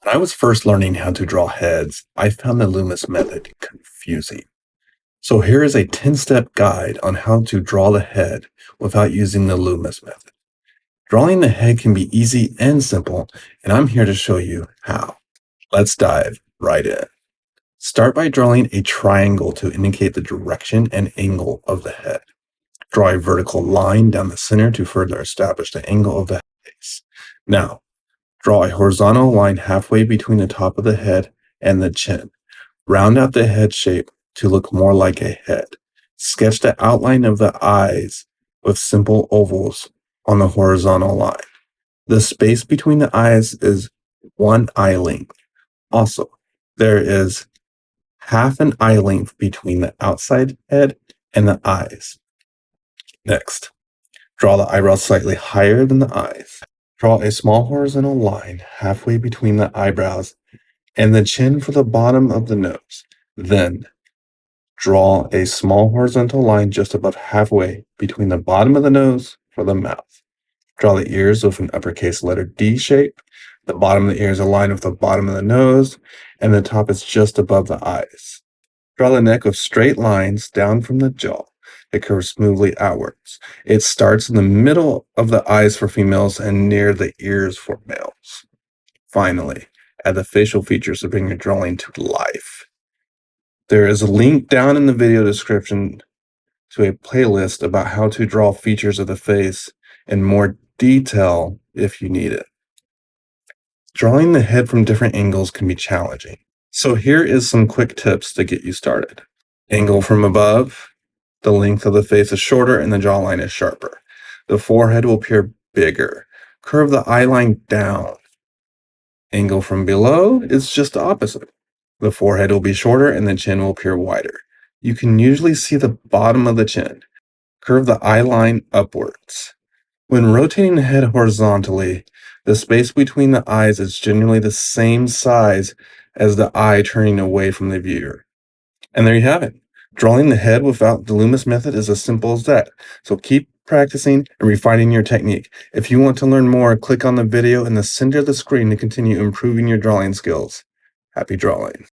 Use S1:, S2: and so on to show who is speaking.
S1: When I was first learning how to draw heads, I found the Loomis method confusing. So here is a 10-step guide on how to draw the head without using the Loomis method. Drawing the head can be easy and simple, and I'm here to show you how. Let's dive right in. Start by drawing a triangle to indicate the direction and angle of the head. Draw a vertical line down the center to further establish the angle of the face. Now, draw a horizontal line halfway between the top of the head and the chin. Round out the head shape to look more like a head. Sketch the outline of the eyes with simple ovals on the horizontal line. The space between the eyes is 1 eye length. Also, there is half an eye length between the outside head and the eyes. Next, draw the eyebrows slightly higher than the eyes. Draw a small horizontal line halfway between the eyebrows and the chin for the bottom of the nose. Then, draw a small horizontal line just above halfway between the bottom of the nose for the mouth. Draw the ears with an uppercase letter D shape. The bottom of the ear is aligned with the bottom of the nose, and the top is just above the eyes. Draw the neck with straight lines down from the jaw. It curves smoothly outwards. It starts in the middle of the eyes for females and near the ears for males. Finally, add the facial features to bring your drawing to life. There is a link down in the video description to a playlist about how to draw features of the face in more detail if you need it. Drawing the head from different angles can be challenging. So here is some quick tips to get you started. Angle from above. The length of the face is shorter and the jawline is sharper. The forehead will appear bigger. Curve the eyeline down. Angle from below is just the opposite. The forehead will be shorter and the chin will appear wider. You can usually see the bottom of the chin. Curve the eyeline upwards. When rotating the head horizontally, the space between the eyes is generally the same size as the eye turning away from the viewer. And there you have it. Drawing the head without the Loomis method is as simple as that. So keep practicing and refining your technique. If you want to learn more, click on the video in the center of the screen to continue improving your drawing skills. Happy drawing.